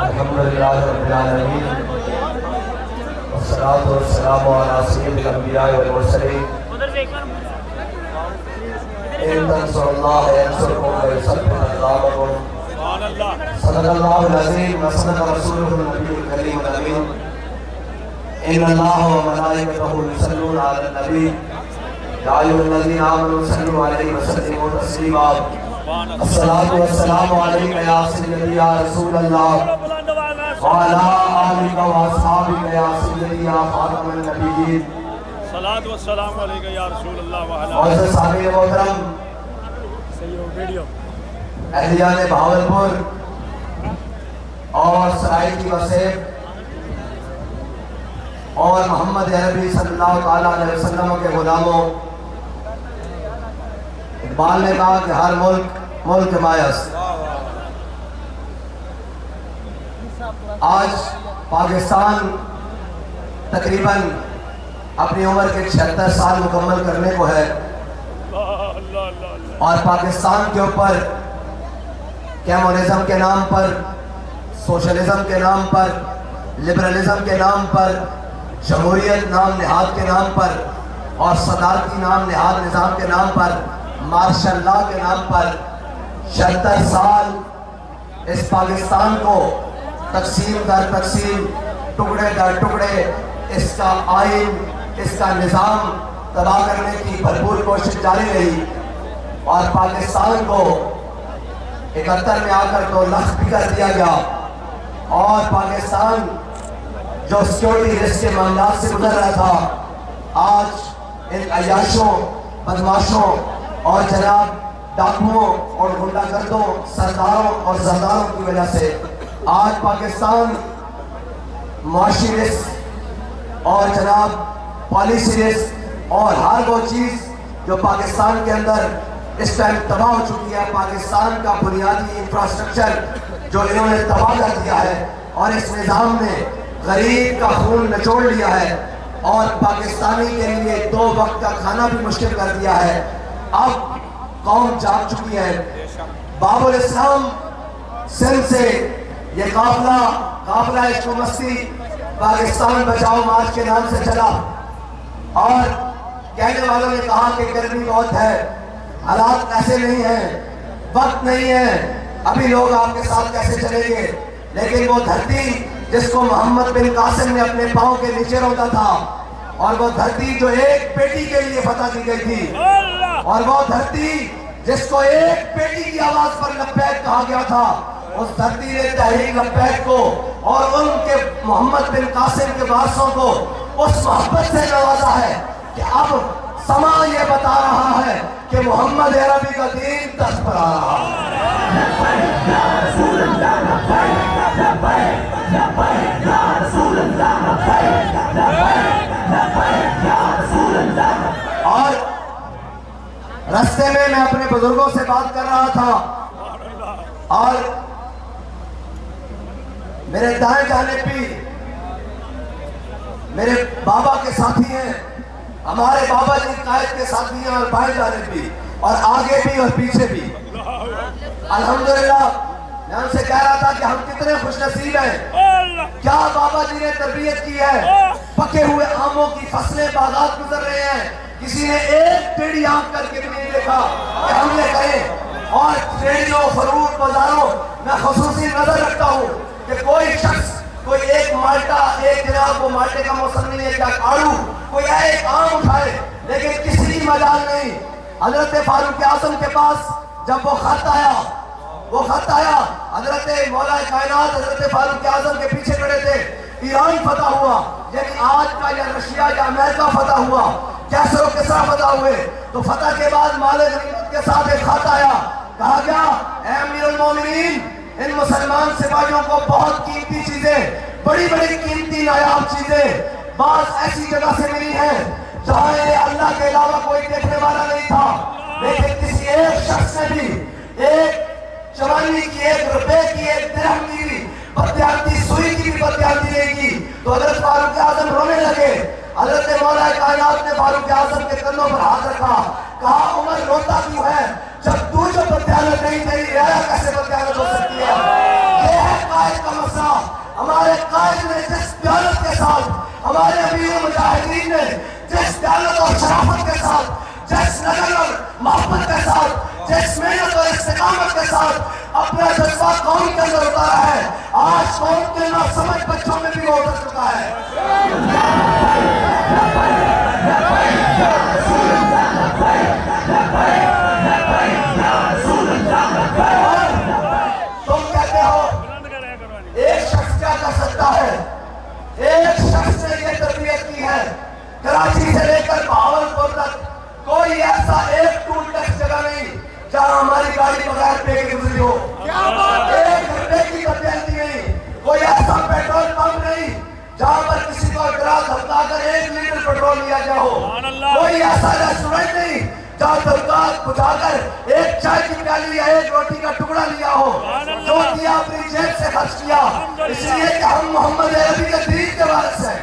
الحمدللہ رب العالمین والصلاة والسلام علی سید الانبیاء والمرسلین ان تنصروا اللہ ینصرکم ویثبت اقدامکم صدق اللہ العظیم وصدق رسولہ النبی الکریم الامین ان اللہ وملائکتہ یصلون علی النبی یا ایھا الذین آمنوا صلوا علیہ وسلموا تسلیما الصلاة والسلام علیکہ یا سیدی یا رسول اللہ وعلی آلک و اصحابک یا سیدی یا خاتم النبیین صلاۃ والسلام علیکہ یا رسول اللہ وعلی معزز صاحب محترم اہلیان بہاولپور اور سرائیکی وسیب اور محمد عربی صلی اللہ تعالیٰ علیہ وسلم کے غلاموں، اقبال نے کہا کہ ہر ملک مایس۔ آج پاکستان تقریباً اپنی عمر کے 76 سال مکمل کرنے کو ہے، اور پاکستان کے اوپر کمیونزم کے نام پر، سوشلزم کے نام پر، لبرلزم کے نام پر، جمہوریت نام نہاد کے نام پر، اور صدارتی نام نہاد نظام کے نام پر، مارشل لا کے نام پر 76 سال اس پاکستان کو تقسیم در تقسیم، ٹکڑے در ٹکڑے، اس کا آئین، اس کا نظام تباہ کرنے کی بھرپور کوشش جاری رہی، اور پاکستان کو 71 میں آ کر 2 لاکھ بھی کر دیا گیا، اور پاکستان جو سیکیورٹی رسک کے معاملات سے گزر رہا تھا، آج ان عیاشوں، بدماشوں اور جناب ڈاکوؤں اور غنڈہ گردوں، سرداروں اور زرداروں کی وجہ سے آج پاکستان معاشی رسک اور جناب پالیسی رسک اور ہر وہ چیز جو پاکستان کے اندر اس ٹائم تباہ ہو چکی ہے، پاکستان کا بنیادی انفراسٹرکچر جو انہوں نے تباہ کر دیا ہے، اور اس نظام نے غریب کا خون نچوڑ لیا ہے، اور پاکستانی کے لیے 2 وقت کا کھانا بھی مشکل کر دیا ہے۔ اب قوم جاگ چکی ہے۔ باب الاسلام سندھ سے یہ قافلہ عشق و مستی پاکستان بچاؤ مارچ کے نام سے چلا، اور کہنے والوں نے کہا کہ گرمی بہت ہے، حالات ایسے نہیں ہیں، وقت نہیں ہے، ابھی لوگ آپ کے ساتھ کیسے چلیں گے، لیکن وہ دھرتی جس کو محمد بن قاسم نے اپنے پاؤں کے نیچے روتا تھا، اور وہ دھرتی جو ایک بیٹی کے لیے فتح کی گئی تھی، اور وہ دھرتی جس کو ایک بیٹی کی آواز پر لبیک کہا گیا تھا، اس دھرتی نے تحریک لبیک کو اور ان کے محمد بن قاسم کے وارثوں کو اس محبت سے نوازا ہے کہ اب سما یہ بتا رہا ہے کہ محمد عربی کا دین دست پر آ رہا ہے۔ اور رستے میں اپنے بزرگوں سے بات کر رہا تھا، اور میرے دائیں جانب بھی میرے بابا کے ساتھی ہیں، ہمارے بابا جی قائد کے ساتھی ہیں، اور بائیں جانب بھی، اور آگے بھی اور پیچھے بھی۔ الحمدللہ میں ان سے کہہ رہا تھا کہ ہم کتنے خوش نصیب ہیں، کیا بابا جی نے تربیت کی ہے، پکے ہوئے آموں کی فصلیں باغات گزر رہے ہیں، کسی نے ایک ٹیڑھی آنکھ کر کے بھی نہیں دیکھا کہ ہم نے کریں۔ اور ٹریڈیوں، فروٹ، بازاروں میں خصوصی نظر رکھتا ہوں کہ کوئی شخص، کوئی ایک مالٹا، ایک جناب وہ مالٹے کا موسم نہیں ہے، کیا آڑو، کوئی ایک آم اٹھائے، لیکن کسی کی مجال نہیں۔ حضرت فاروق اعظم کے پاس جب وہ خط آیا، حضرت مولا کائنات حضرت فاروق اعظم کے پیچھے کھڑے تھے، ایران فتح ہوا، یعنی آج کا یا رشیا یا امریکہ فتح ہوا، کیسر و کسرا فتح ہوئے، تو فتح کے بعد مال غنیمت کے ساتھ ایک خط آیا، کہا گیا اے امیر المومنین، ان مسلمان سپاہیوں کو بہت قیمتی چیزیں، بڑی بڑی قیمتی نایاب چیزیں بعض ایسی جگہ سے ملی ہیں جہاں اللہ کے علاوہ کوئی دیکھنے والا نہیں تھا، لیکن کسی ایک شخص نے بھی ایک چوانی کی، 1 روپے کی، 1 درہم کی بدیانتی، سوئی کی بھی بدیانتی نہیں کی، تو حضرت فاروق اعظم رونے لگے۔ حضرت مولا کائنات نے فاروق اعظم کے کندھوں پر ہاتھ رکھا، کہا عمر روتا کیوں ہے، جب تو جو بدیانت نہیں تیری رعایا کیسے بدیانت ہو سکتی ہے؟ یہ ہے قائد کا مسئلہ، آج نے جس دیانت کے ساتھ ہمارے امیر مجاہدین نے جس دیانت اور شرافت کے ساتھ جس لگن اور محبت کے ساتھ جس محنت اور استقامت کے ساتھ اپنا جذبہ قوم کے اندر اتارا ہے آج قوم کے ناسمجھ بچوں میں بھی وہ اتر چکا ہے تم کہتے ہو ایک شخص کیا کر سکتا ہے ایک شخص نے یہ تربیت کی ہے کراچی سے لے کر بہاولپور تک کوئی ایسا ایک ٹول ٹیکس جگہ نہیں جہاں ہماری گاڑی بغیر پے کے گزری ہو ایک روپے کی تبدیلی نہیں کوئی ایسا پیٹرول پمپ نہیں جہاں پر کسی کو ڈرا دھمکا کر 1 لیٹر پیٹرول لیا گیا ہو کوئی ایسا ریسٹورنٹ نہیں جہاں دھمکا بجھا کر ایک چائے کی پیالی یا ایک روٹی کا ٹکڑا لیا ہو جو دیا اپنی جیب سے خرچ کیا اس لیے کہ ہم محمد عربی کے دین کے وارث ہیں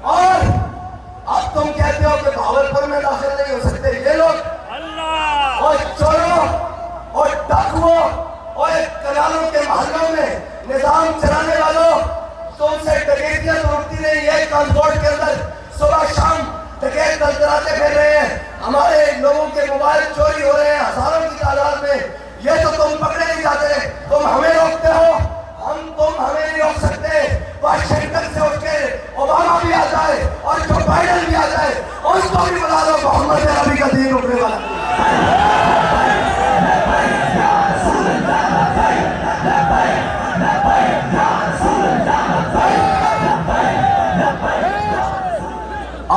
اور اب تم کہتے ہو کہ بہاولپور میں داخل نہیں ہو سکتے یہ لوگ اور چوروں اور ڈاکوؤں اور کنالوں کے محلوں میں نظام چلانے والوں تم سے ڈکیتیاں تو رکتی نہیں ایک ٹرانسپورٹ کے اندر صبح شام ڈکیت دلدلاتے پھر رہے ہیں ہمارے لوگوں کے موبائل چوری ہو رہے ہیں ہزاروں کی تعداد میں یہ تو تم پکڑے نہیں جاتے تم ہمیں روکتے ہو تم ہمیں نہیں روک سکتے واشنگٹن سے اٹھ کے اوباما بھی آ جائے اور جو بائیڈن بھی آ جائے اس کو بھی بلا دو محمد عربی کا دین رکنے والا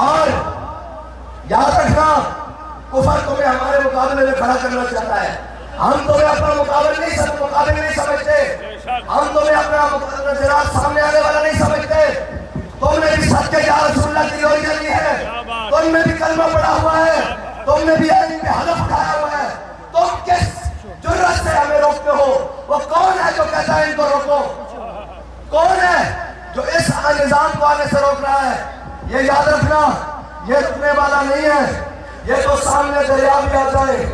اور یاد رکھنا کفر تمہیں ہمارے مقابلے میں کھڑا کرنا چاہتا ہے ہم تمہیں اپنا مقابل نہیں سمجھتے ہم تمہیں اپنا نظرات سامنے آنے والا نہیں سمجھتے تم نے بھی سچے یا رسول اللہ کی لوری جلی ہے تم نے بھی کلمہ پڑھا ہوا ہے تم نے بھی علم پہ حلف اٹھایا ہوا ہے تم کس جرات سے ہمیں روکتے ہو وہ کون ہے جو کہتا ہے ان کو روکو کون ہے جو اس نظام کو آنے سے روک رہا ہے یہ یاد رکھنا یہ رکنے والا نہیں ہے یہ تو سامنے دریا بھی آ جائے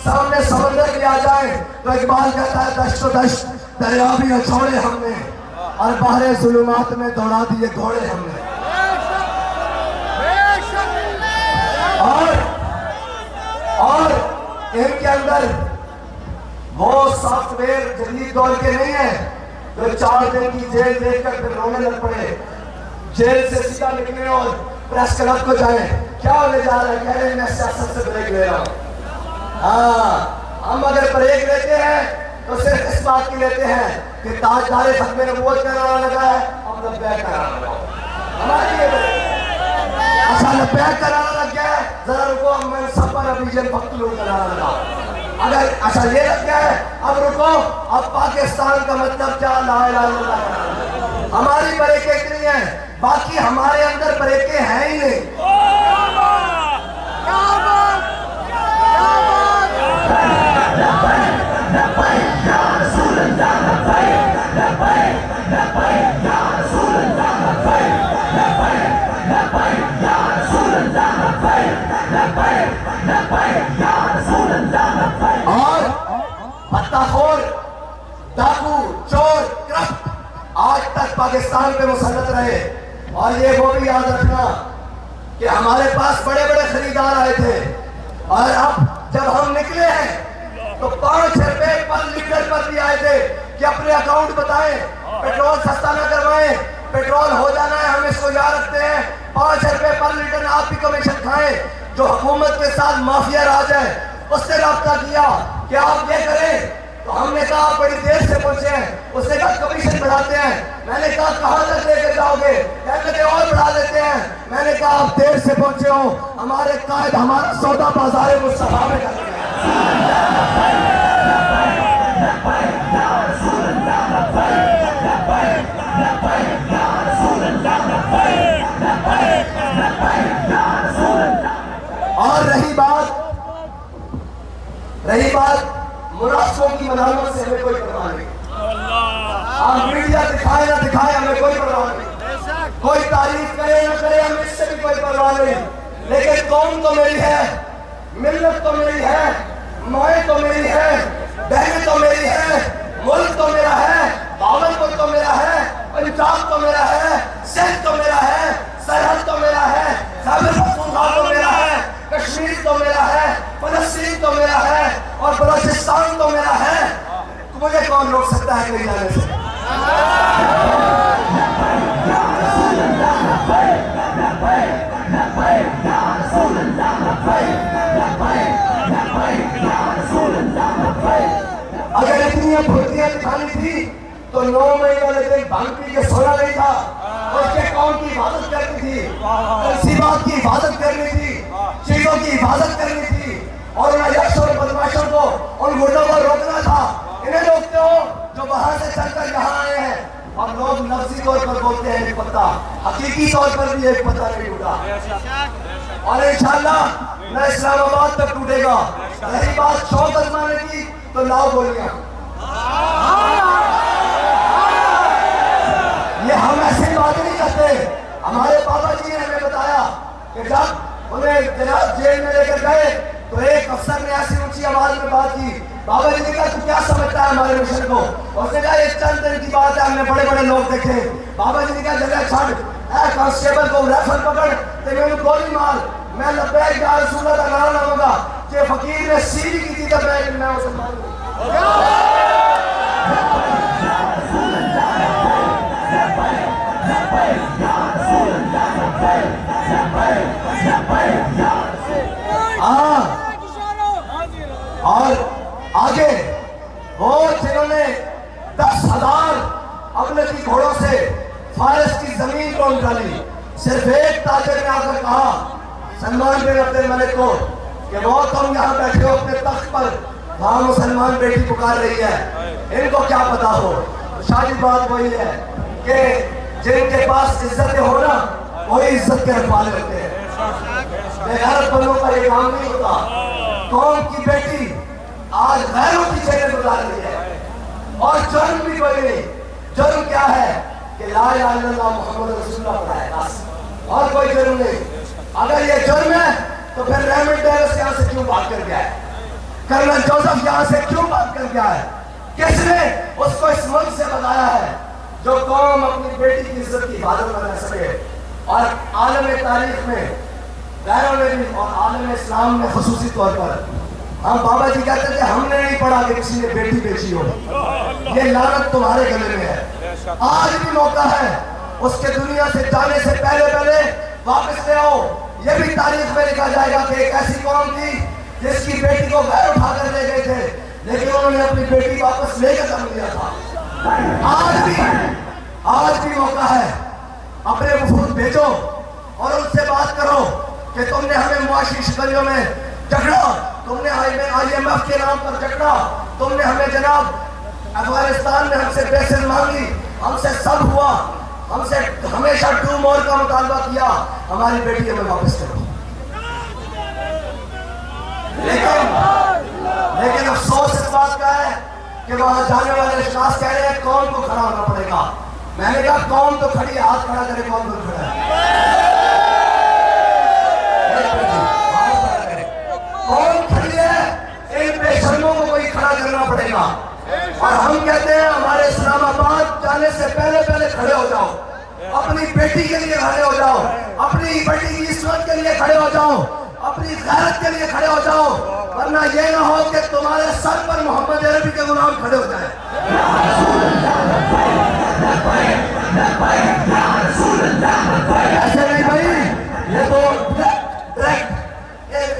سامنے سمندر بھی آ جائے تو اقبال کہتا ہے دشت و دشت دریا بھی چھوڑے ہم نے اور باہر ظلمات میں دوڑا دیے گھوڑے ہم نے اور ان کے اندر وہ سافٹ ویئر جدید دور کے نہیں ہیں جو 4 دن کی جیل دیکھ کر پھر رونے لگ پڑے جیل سے سیدھا نکلے اور پریس کلب کو جائیں کیا ہونے جا رہا ہے کہہ رہے ہیں میں سیاست سے بریک لے رہا ہوں ہاں ہم اگر بریک لیتے ہیں تو صرف اس بات کی لیتے ہیں کہ تاجدار ختم نبوت کا نعرہ لگا ہے ہم لبیک کا نعرہ لگا ہماری یہ بریک اچھا لبیک کا نعرہ لگ گیا ہے ذرا رکو ہم میں سب پر ابھی جن فقتلوں کا نعرہ لگا اگر اچھا یہ لگ گیا ہے اب رکو اب پاکستان کا مطلب کیا لا الہ الا اللہ کا نعرہ ہماری بریکیں اتنی ہیں باقی ہمارے اندر بریکیں ہیں ہی نہیں اور پتہ خور ڈاکو چور کرپٹ آج تک پاکستان پہ مسلط رہے اور یہ وہ بھی یاد رکھنا کہ ہمارے پاس بڑے بڑے خریدار آئے تھے اور اب جب ہم نکلے ہیں تو 5 روپے پر لیٹر پر بھی آئے تھے کہ اپنے اکاؤنٹ بتائیں پیٹرول سستا نہ کروائیں پیٹرول ہو جانا ہے ہم اس کو یاد رکھتے ہیں 5 روپے پر لیٹر آپ بھی کمیشن کھائیں جو حکومت کے ساتھ مافیا راج ہے اس سے رابطہ کیا کہ آپ یہ کریں تو ہم نے کہا آپ بڑی دیر سے پہنچے ہیں اس نے کہا کمیشن بڑھاتے ہیں میں نے کہا کہاں تک لے کے جاؤ گے کہتے کہ اور بڑھا دیتے ہیں میں نے کہا آپ دیر سے پہنچے ہو ہمارے قائد ہمارا سودا بازار مصطفیٰ میں کر اور رہی بات منافقوں کی ملامت سے ہمیں کوئی پرواہ نہیں آپ میڈیا دکھائے نہ دکھائے ہمیں کوئی پرواہ نہیں کوئی تعریف کرے نہ کرے ہمیں اس سے بھی کوئی پرواہ نہیں لیکن قوم تو میری ہے ملت تو میری ہے مائیں تو میری ہے، بہنیں تو میری ہے، ملک تو میرا ہے، باولپور تو میرا ہے، پنجاب تو میرا ہے، سندھ تو میرا ہے، سرحد تو میرا ہے، خیبر پختونخوا تو میرا ہے، کشمیر تو میرا ہے، فلسطین تو میرا ہے، اور بلوچستان تو میرا ہے. تو مجھے کون روک سکتا ہے کہیں جانے سے؟ اگر اتنی پھرتیاں دکھانی تھی تو 9 مئی والے دن بھنگ پی کے سونا نہیں تھا. اس کے قوم کی حفاظت کرنی تھی، تنصیبات کی حفاظت کرنی تھی، چیزوں کی حفاظت کرنی تھی، اور انہیں یکسر اور بدماشوں کو ان گھٹوں کو روکنا تھا. انہیں روکتے ہو جو باہر سے چل کر یہاں آئے ہیں، اور لوگ لفظی طور پر بولتے ہیں ایک پتہ، حقیقی طور پر بھی ایک پتہ نہیں ٹوٹا. اور انشاءاللہ نہ اسلام آباد تک ٹوٹے گا. رہی بات شوق آزمانے کی تو لاؤ گولیاں. یہ ہم ایسی بات نہیں کرتے. ہمارے بابا جی نے ہمیں بتایا کہ جب انہیں جناب جیل میں لے کر گئے تو ایک افسر نے ایسی اونچی آواز میں بات کی. بابا جی نے کہا تو کیا سمجھتا ہے ہمارے مشن کو؟ اس نے کہا یہ چند دن کی بات ہے، ہم نے بڑے بڑے لوگ دیکھے. بابا جی نے کہا جگہ چھڑ، اے کانسٹیبل کو ریفل پکڑ تے میں گولی مار. میں لبیک یا رسول اللہ کا نعرہ لاؤں گا کہ فقیر نے سیدھی کی تھی تب میں اسے ماروں گا. اور آگے وہ جنہوں نے 10,000 اغلقی گھوڑوں سے فارس کی زمین کو نکالی، صرف ایک تاجر نے آ کر کہا سلمان بن عبد الملک کو کہ وہ تم یہاں بیٹھے ہو اپنے تخت پر، وہاں مسلمان بیٹی پکار رہی ہے، ان کو کیا پتا ہو. شادی بات وہی ہے کہ جن کے پاس عزتیں ہو نا وہی عزت کے رکھوالے ہوتے ہیں. بغیرت بندوں کا یہ کام نہیں ہوتا. قوم کی بیٹی آج غیروں کی جگہ گزار رہی ہے، اور جرم بھی کوئی نہیں. جرم کیا ہے کہ لا الہ الا اللہ محمد رسول اللہ پڑھا ہے بس، اور کوئی جرم نہیں. اگر یہ جرم ہے تو پھر ریمنڈ ڈیوس یہاں سے کیوں بات کر گیا ہے؟ کرنل جوزف یہاں سے کیوں بات کر گیا ہے؟ کس نے اس کو اس ملک سے بتایا ہے جو قوم اپنی بیٹی کی عزت کی حفاظت نہ کر سکے؟ اور عالم تاریخ میں غیروں نے بھی اور عالم اسلام میں خصوصی طور پر ہم بابا جی کہتے تھے ہم نے نہیں پڑھا کہ کسی نے بیٹی بیچی ہو. یہ لعنت تمہارے گلے میں ہے. آج بھی موقع ہے اس کے دنیا سے جانے سے پہلے واپس لے آؤ. یہ بھی تاریخ میں لکھا جائے گا کہ ایک ایسی قوم تھی جس کی بیٹی کو غیر اٹھا کر لے گئے تھے لیکن انہوں نے اپنی بیٹی واپس لے کر دم لیا تھا. آج بھی موقع ہے. اپنے وفود بھیجو اور ان سے بات کرو کہ تم نے ہمیں معاشی شکنجوں میں جکڑا، تم نے IMF کے نام پر جکڑا، تم نے ہمیں جناب افغانستان میں ہم سے پیسے مانگی، ہم سے سب ہوا، ہم سے ہمیشہ ڈو مور کا مطالبہ کیا، ہماری بیٹی ہمیں واپس کرو. لیکن افسوس اس بات کا ہے کہ وہاں جانے والے اشخاص کہہ رہے ہیں قوم کو کھڑا ہونا پڑے گا. میں نے کہا قوم تو کھڑی ہے، ہاتھ کھڑا کرے قوم تو کھڑا ہے. قوم کھڑی ہے، ان بے شرموں کو کوئی کھڑا کرنا پڑے گا. اور ہم کہتے ہیں ہمارے اسلام آباد جانے سے پہلے کھڑے ہو جاؤ، اپنی بیٹی کے لیے کھڑے ہو جاؤ، اپنی بیٹی کی عصمت کے لیے کھڑے ہو جاؤ، اپنی غیرت کے لیے کھڑے ہو جاؤ، ورنہ یہ نہ ہو کہ تمہارے سر پر محمد عربی کے غلام کھڑے ہو جائیں. ایسے نہیں بھائی،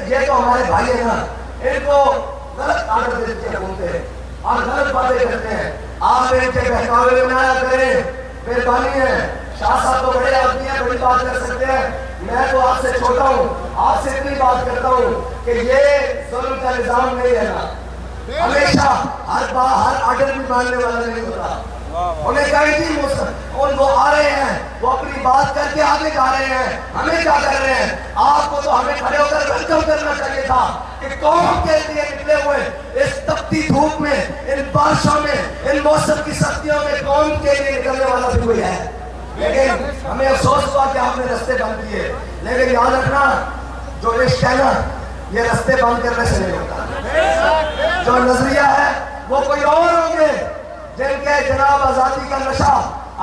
یہ تو ہمارے بھائی ہیں نا، ان کو غلط آرڈر دیتے ہیں بولتے ہیں اور غلط باتیں کرتے ہیں. آپ ان کے بہکاوے میں نہ کریں، مہربانی ہے. شاہ صاحب تو بڑے آدمی ہیں، بڑی بات کر سکتے ہیں. میں تو آپ سے چھوٹا ہوں، آپ سے اتنی بات کرتا ہوں کہ یہ ظلم کا نظام نہیں ہے نا. ہمیشہ ہر آرڈر بھی ماننے والا نہیں ہوتا. انہیں کہیں تھی ان کو آ رہے ہیں، وہ اپنی بات کر کے آگے جا رہے ہیں. ہمیں کیا کر رہے ہیں؟ آپ کو تو ہمیں کھڑے ہو کر ویلکم کرنا چاہیے تھا کہ قوم کے لیے نکلے ہوئے اس تپتی دھوپ میں، ان بارشوں میں، ان موسم کی سختیوں میں قوم کے لیے نکلنے والا بھی کوئی ہے. لیکن ہمیں افسوس ہوا کہ آپ نے رستے بند کیے. لیکن یاد رکھنا جو عشق ہے نا یہ رستے بند کرنے سے نہیں ہوتا. جو نظریہ ہے وہ کوئی اور ہوں گے جن کے جناب آزادی کا نشہ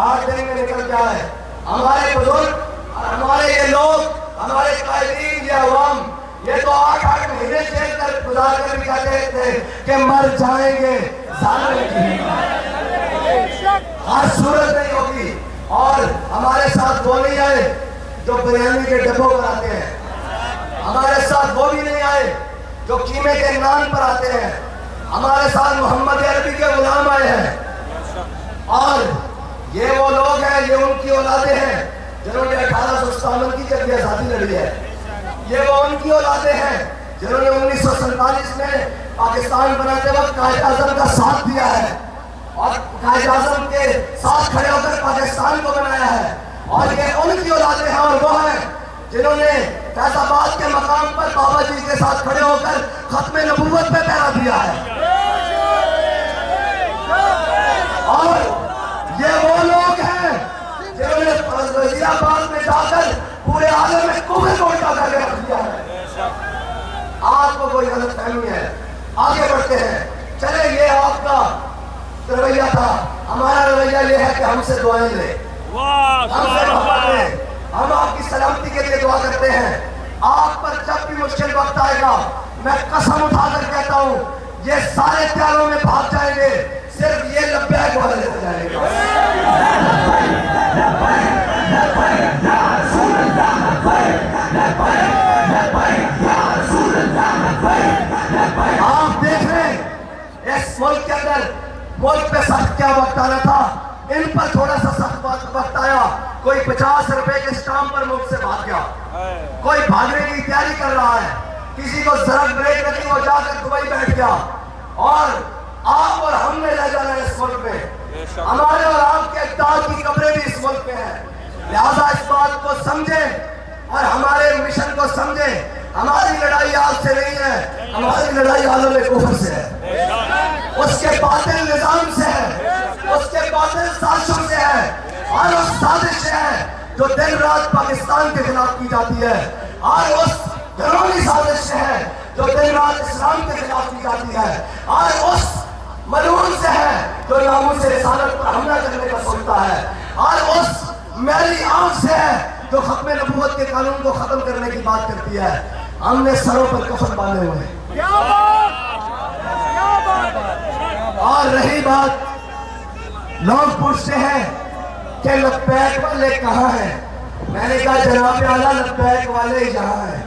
8 دن میں نکل گیا ہے. ہمارے بزرگ، ہمارے یہ لوگ، ہمارے قائدین، یہ عوام، یہ تو 8 مہینے جیل کر گزار کر بھی کہتے تھے کہ مر جائیں گے، ظالم کی ہر صورت نہیں ہوگی. اور ہمارے ساتھ وہ نہیں آئے جو بریانی کے ڈبوں پر آتے ہیں، ہمارے ساتھ وہ بھی نہیں آئے جو قیمے کے نان پر آتے ہیں. ہمارے ساتھ محمد عربی کے غلام آئے ہیں، اور یہ وہ لوگ ہیں، یہ ان کی اولادیں ہیں جنہوں نے 1857 کی جب یہ آزادی لڑی ہے. یہ وہ ان کی اولادیں ہیں جنہوں نے 1947 میں پاکستان بناتے وقت قائد اعظم کا ساتھ دیا ہے اور قائد اعظم کے ساتھ کھڑے ہو کر پاکستان کو بنایا ہے. اور یہ ان کی اولادیں ہیں، اور وہ ہیں جنہوں نے فیض آباد کے مقام پر بابا جی کے ساتھ کھڑے ہو کر ختم نبوت پہ پہرا دیا ہے. اور یہ وہ لوگ ہیں جنہوں نے وزیر آباد میں جا کر پورے عالم میں کفر کو الٹا کر کے رکھ دیا ہے. آپ کو کوئی غلط فہمی ہے، آگے بڑھتے ہیں. چلے یہ آپ کا رویہ تھا، ہمارا رویہ یہ ہے کہ ہم سے دعائیں لیں، ہم سے محبت لیں، ہم آپ کی سلامتی کے لیے دعا کرتے ہیں. آپ پر جب بھی مشکل وقت آئے گا میں قسم اٹھا کر کہتا ہوں یہ سارے پیاروں میں بھاگ جائیں گے، صرف یہ لبیک والے رہ جائیں گے. آپ دیکھ رہے ہیں اس ملک کے اندر ملک پہ سخت کیا وقت آنا تھا، ان پر تھوڑا سا سخت وقت آیا. کوئی 50 روپے کے اسٹامپ پر ملک سے بھاگ گیا، کوئی بھاگنے کی تیاری کر رہا ہے، کسی کو ذرا بریک لگی وہ جا کر دبئی بیٹھ گیا. اور آپ اور ہم نے رہ جانا ہے اس ملک میں، ہمارے اور آپ کے اجداد کی قبریں بھی اس ملک میں ہیں. لہذا اس بات کو سمجھیں اور ہمارے مشن کو سمجھیں. ہماری لڑائی آپ سے نہیں ہے، ہماری لڑائی عالم کفر سے ہے، اس کے باطل نظام سے ہے، اس کے باطل سازشوں سے ہے. اور اس سازش ہے جو دن رات پاکستان کے خلاف کی جاتی ہے، اور اس گھرونی سازش سے ہے جو دن رات اسلام کے خلاف کی جاتی ہے، اور اس ملعون سے ہے جو ناموس رسالت پر حملہ کرنے کا سوچتا ہے، اور اس میری آنکھ سے ہے جو ختم نبوت کے قانون کو ختم کرنے کی بات کرتی ہے. ہم نے سروں پر کفن باندھے ہوئے ہیں. اور رہی بات، لوگ پوچھتے ہیں کہ لبیک والے کہاں ہیں؟ میں نے کہا جناب اعلیٰ لبیک والے یہاں ہیں.